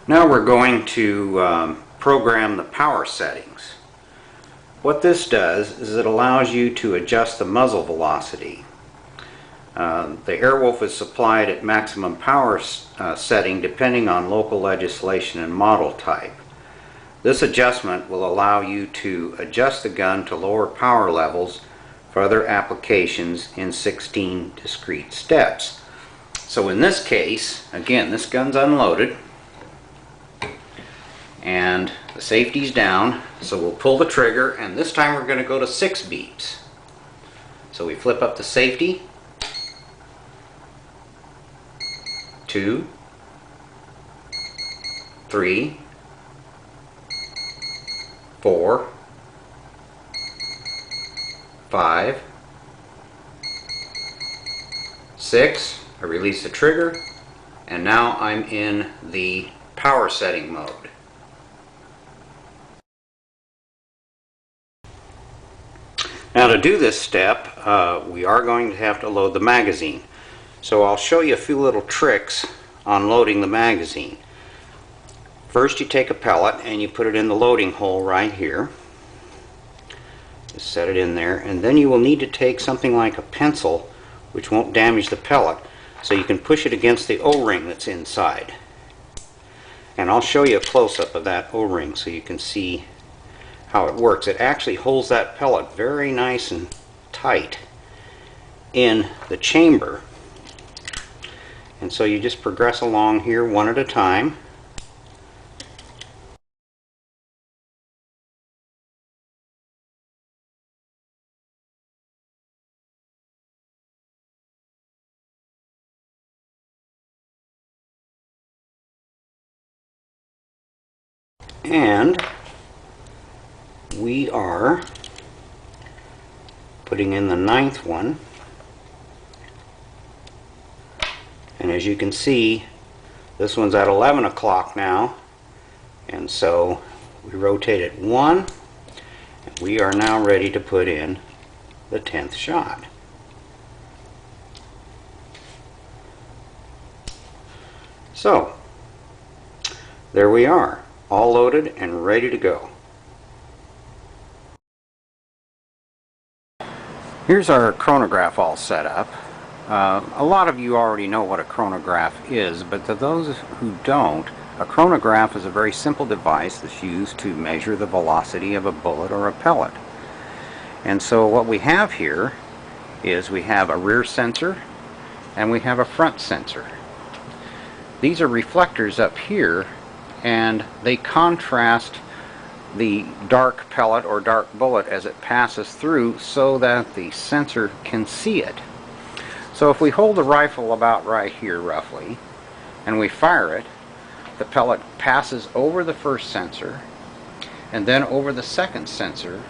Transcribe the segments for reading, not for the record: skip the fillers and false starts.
Now we're going to program the power settings. What this does is it allows you to adjust the muzzle velocity. The AirWolf is supplied at maximum power setting depending on local legislation and model type. This adjustment will allow you to adjust the gun to lower power levels for other applications in 16 discrete steps. So in this case, again, this gun's unloaded and the safety's down, so we'll pull the trigger, and this time we're going to go to 6 beeps. So we flip up the safety, 2, 3, 4, 5, 6, I release the trigger, and now I'm in the power setting mode. Now to do this step, we are going to have to load the magazine. So I'll show you a few little tricks on loading the magazine. First, you take a pellet and you put it in the loading hole right here. Just set it in there, and then you will need to take something like a pencil, which won't damage the pellet, so you can push it against the O-ring that's inside. And I'll show you a close-up of that O-ring so you can see how it works. It actually holds that pellet very nice and tight in the chamber. And so you just progress along here one at a time. And we are putting in the 9th one, and as you can see, this one's at 11 o'clock now, and so we rotate it 1, and we are now ready to put in the 10th shot. So there we are, all loaded and ready to go. Here's our chronograph all set up. A lot of you already know what a chronograph is, but to those who don't, a chronograph is a very simple device that's used to measure the velocity of a bullet or a pellet. And so what we have here is we have a rear sensor and we have a front sensor. These are reflectors up here, and they contrast the dark pellet or dark bullet as it passes through so that the sensor can see it. So if we hold the rifle about right here roughly and we fire it, the pellet passes over the first sensor and then over the second sensor,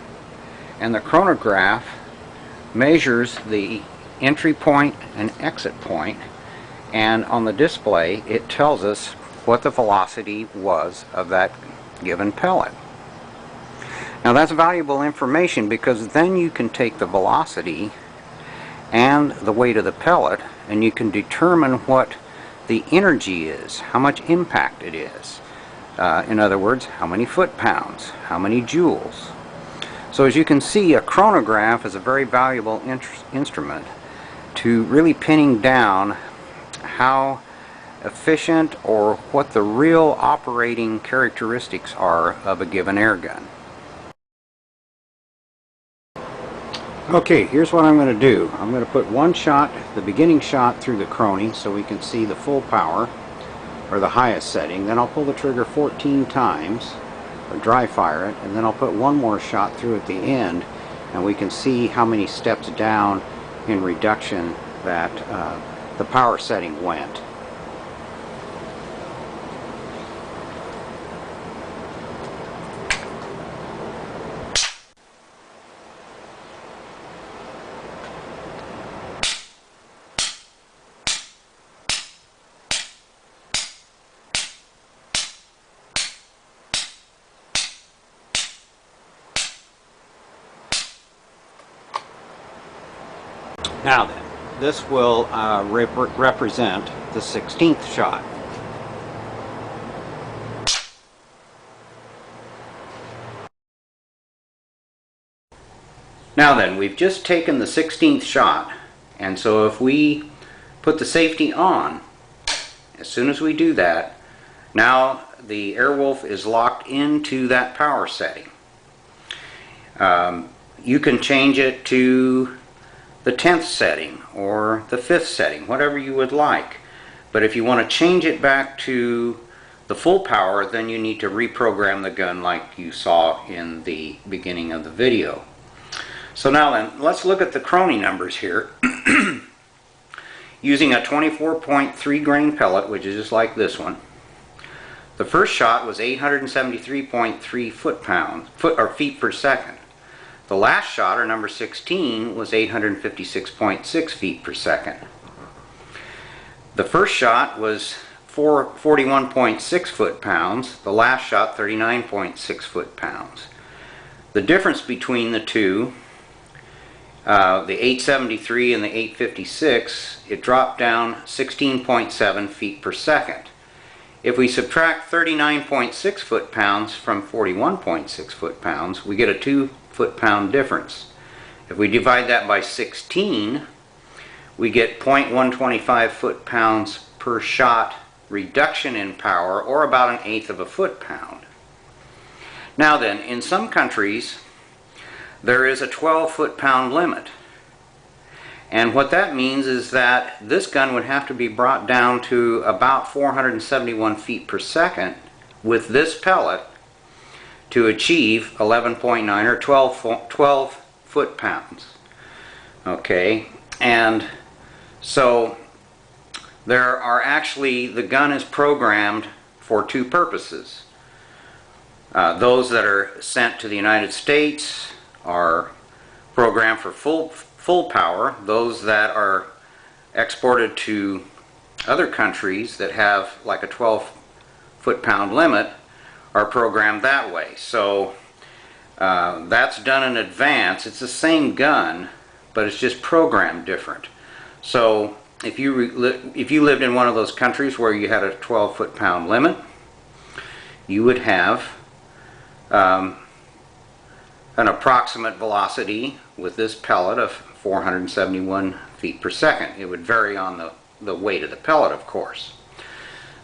and the chronograph measures the entry point and exit point, and on the display it tells us what the velocity was of that given pellet. Now that's valuable information, because then you can take the velocity and the weight of the pellet and you can determine what the energy is, how much impact it is. In other words, how many foot-pounds, how many joules. So as you can see, a chronograph is a very valuable instrument to really pinning down how efficient or what the real operating characteristics are of a given air gun. Okay, here's what I'm going to do. I'm going to put one shot, the beginning shot, through the chronie so we can see the full power, or the highest setting. Then I'll pull the trigger 14 times, or dry fire it, and then I'll put one more shot through at the end, and we can see how many steps down in reduction that the power setting went. Now then, this will represent the 16th shot. Now then, we've just taken the 16th shot, and so if we put the safety on, as soon as we do that, now the AirWolf is locked into that power setting. You can change it to the 10th setting or the 5th setting, whatever you would like. But if you want to change it back to the full power, then you need to reprogram the gun like you saw in the beginning of the video. So now then, let's look at the Chrono numbers here. Using a 24.3 grain pellet, which is just like this one. The first shot was 873.3 feet per second. The last shot, or number 16, was 856.6 feet per second. The first shot was 41.6 foot-pounds. The last shot, 39.6 foot-pounds. The difference between the two, the 873 and the 856, it dropped down 16.7 feet per second. If we subtract 39.6 foot-pounds from 41.6 foot-pounds, we get a 2 foot-pound difference. If we divide that by 16, we get 0.125 foot-pounds per shot reduction in power, or about 1/8 of a foot-pound. Now then, in some countries, there is a 12 foot-pound limit. And what that means is that this gun would have to be brought down to about 471 feet per second with this pellet to achieve 11.9 or 12 foot-pounds. Okay, and so there are actually, the gun is programmed for two purposes. Those that are sent to the United States are programmed for full power. Those that are exported to other countries that have like a 12 foot-pound limit are programmed that way. So that's done in advance. It's the same gun, but it's just programmed different. So if you lived in one of those countries where you had a 12 foot-pound limit, you would have an approximate velocity with this pellet of 471 feet per second. It would vary on the weight of the pellet, of course.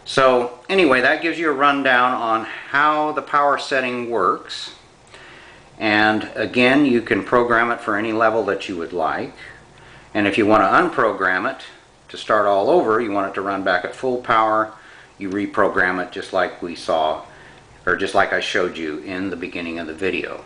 So anyway, that gives you a rundown on how the power setting works. And again, you can program it for any level that you would like. And if you want to unprogram it to start all over, you want it to run back at full power, you reprogram it just like we saw, or just like I showed you in the beginning of the video.